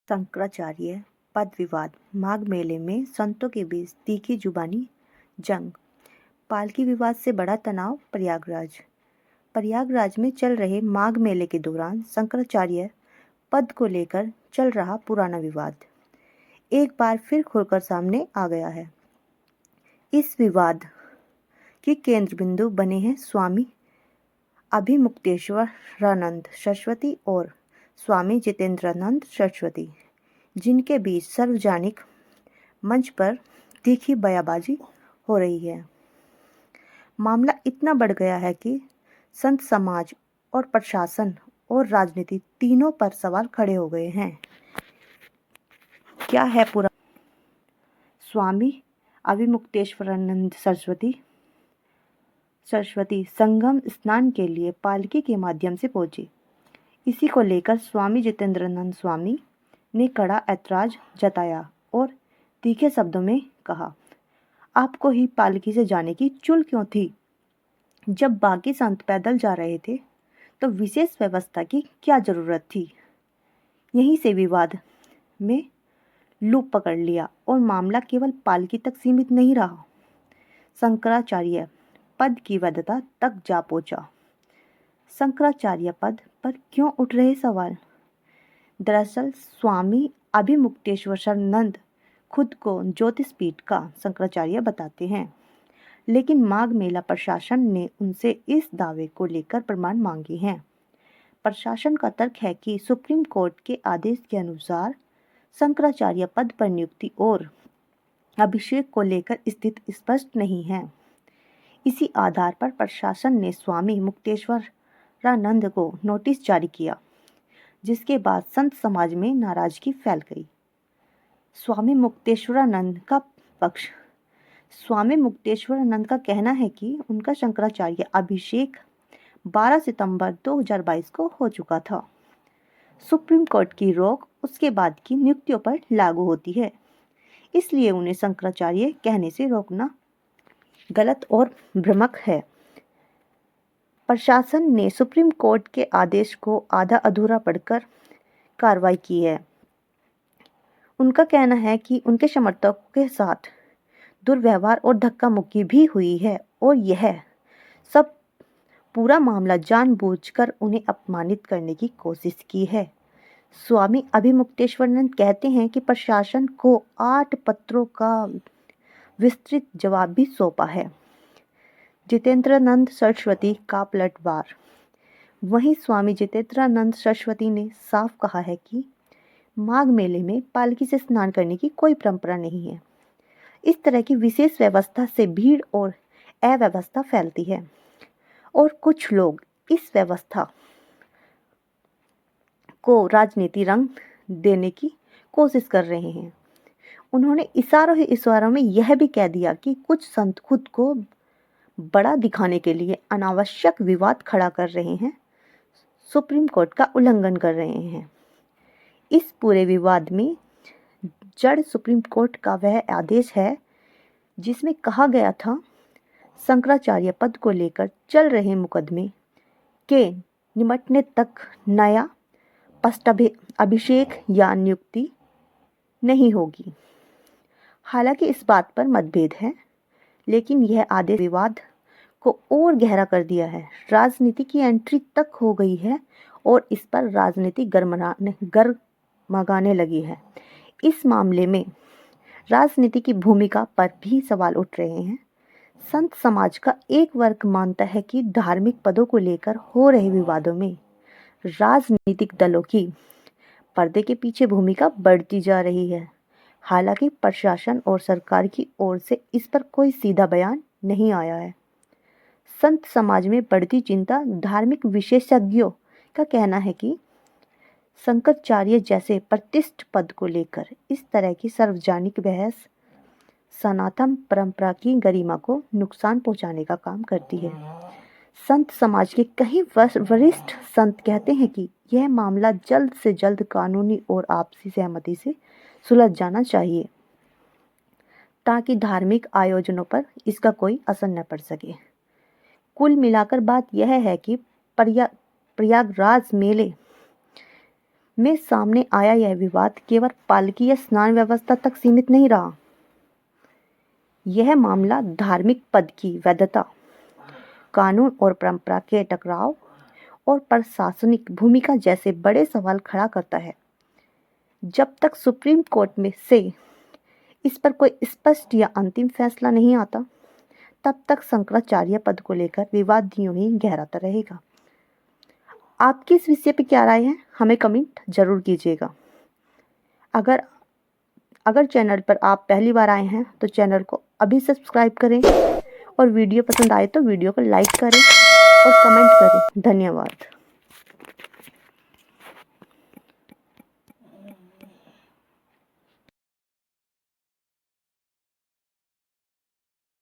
शंकराचार्य पद विवाद। माघ मेले में संतों के बीच तीखी जुबानी जंग। पालकी विवाद से बड़ा तनाव प्रयागराज। प्रयागराज में चल रहे माघ मेले के दौरान शंकराचार्य पद को लेकर चल रहा पुराना विवाद एक बार फिर खुलकर सामने आ गया है। इस विवाद के केंद्र बिंदु बने हैं स्वामी अभिमुक्तेश्वरानंद सरस्वती और स्वामी जितेंद्रानंद सरस्वती, जिनके बीच सार्वजनिक मंच पर तीखी बयानबाजी हो रही है। मामला इतना बढ़ गया है कि संत समाज और प्रशासन और राजनीति तीनों पर सवाल खड़े हो गए हैं। क्या है पूरा? स्वामी अभिमुक्तेश्वरानंद सरस्वती संगम स्नान के लिए पालकी के माध्यम से पहुंची। इसी को लेकर स्वामी जितेंद्रानंद स्वामी ने कड़ा ऐतराज जताया और तीखे शब्दों में कहा, आपको ही पालकी से जाने की चुल क्यों थी? जब बाकी संत पैदल जा रहे थे तो विशेष व्यवस्था की क्या जरूरत थी? यहीं से विवाद में लूप पकड़ लिया और मामला केवल पालकी तक सीमित नहीं रहा, शंकराचार्य पद की वैधता तक जा पहुंचा। शंकराचार्य पद पर क्यों उठ रहे सवाल? दरअसल स्वामी अभिमुक्तेश्वरानंद खुद को ज्योतिष पीठ का शंकराचार्य बताते हैं, लेकिन माघ मेला प्रशासन ने उनसे इस दावे को लेकर प्रमाण मांगे हैं। प्रशासन का तर्क है कि सुप्रीम कोर्ट के आदेश के अनुसार शंकराचार्य पद पर नियुक्ति और अभिषेक को लेकर स्थिति स्पष्ट नहीं है। इसी आधार पर प्रशासन ने स्वामी मुक्तेश्वरानंद को नोटिस जारी किया, जिसके बाद संत समाज में नाराजगी फैल गई। स्वामी मुक्तेश्वरानंद का पक्ष। स्वामी मुक्तेश्वरानंद का कहना है कि उनका शंकराचार्य अभिषेक 12 सितंबर 2022 को हो चुका था। सुप्रीम कोर्ट की रोक उसके बाद की नियुक्तियों पर लागू होती है, इसलिए उन्हें शंकराचार्य कहने से रोकना गलत और भ्रामक है। प्रशासन ने सुप्रीम कोर्ट के आदेश को आधा अधूरा पढ़कर कार्रवाई की है। उनका कहना है कि उनके समर्थकों के साथ दुर्व्यवहार और धक्का मुक्की भी हुई है और यह सब पूरा मामला जानबूझकर उन्हें अपमानित करने की कोशिश की है। स्वामी अभिमुक्तेश्वरानंद कहते हैं कि प्रशासन को 8 पत्रों का विस्तृत जवाब भी सौंपा है। जितेंद्रानंद सरस्वती का पलटवार। वहीं स्वामी जितेंद्रानंद सरस्वती ने साफ कहा है कि माघ मेले में पालकी से स्नान करने की कोई परंपरा नहीं है। इस तरह की विशेष व्यवस्था से भीड़ और अव्यवस्था फैलती है और कुछ लोग इस व्यवस्था को राजनीति रंग देने की कोशिश कर रहे हैं। उन्होंने इशारों में यह भी कह दिया कि कुछ संत खुद को बड़ा दिखाने के लिए अनावश्यक विवाद खड़ा कर रहे हैं, सुप्रीम कोर्ट का उल्लंघन कर रहे हैं। इस पूरे विवाद में जड़ सुप्रीम कोर्ट का वह आदेश है जिसमें कहा गया था, शंकराचार्य पद को लेकर चल रहे मुकदमे के निपटने तक नया अभिषेक या नियुक्ति नहीं होगी। हालांकि इस बात पर मतभेद है, लेकिन यह आदेश विवाद को और गहरा कर दिया है। राजनीति की एंट्री तक हो गई है और इस पर राजनीति गरमाने लगी है। इस मामले में राजनीति की भूमिका पर भी सवाल उठ रहे हैं। संत समाज का एक वर्ग मानता है कि धार्मिक पदों को लेकर हो रहे विवादों में राजनीतिक दलों की पर्दे के पीछे भूमिका बढ़ती जा रही है। हालांकि प्रशासन और सरकार की ओर से इस पर कोई सीधा बयान नहीं आया है। संत समाज में बढ़ती चिंता। धार्मिक विशेषज्ञों का कहना है कि शंकराचार्य जैसे प्रतिष्ठित पद को लेकर इस तरह की सार्वजनिक बहस सनातन परंपरा की गरिमा को नुकसान पहुंचाने का काम करती है। संत समाज के कई वरिष्ठ संत कहते हैं कि यह मामला जल्द से जल्द कानूनी और आपसी सहमति से सुलझ जाना चाहिए, ताकि धार्मिक आयोजनों पर इसका कोई असर न पड़ सके। कुल मिलाकर बात यह है कि प्रयागराज मेले में सामने आया यह विवाद केवल पालकी या स्नान व्यवस्था तक सीमित नहीं रहा। यह मामला धार्मिक पद की वैधता, कानून और परंपरा के टकराव और प्रशासनिक भूमिका जैसे बड़े सवाल खड़ा करता है। जब तक सुप्रीम कोर्ट में से इस पर कोई स्पष्ट या अंतिम फैसला नहीं आता, तब तक शंकराचार्य पद को लेकर विवाद यूं ही गहराता रहेगा। आपकी इस विषय पे क्या राय है, हमें कमेंट जरूर कीजिएगा। अगर चैनल पर आप पहली बार आए हैं तो चैनल को अभी सब्सक्राइब करें और वीडियो पसंद आए तो वीडियो को लाइक करें और कमेंट करें। धन्यवाद।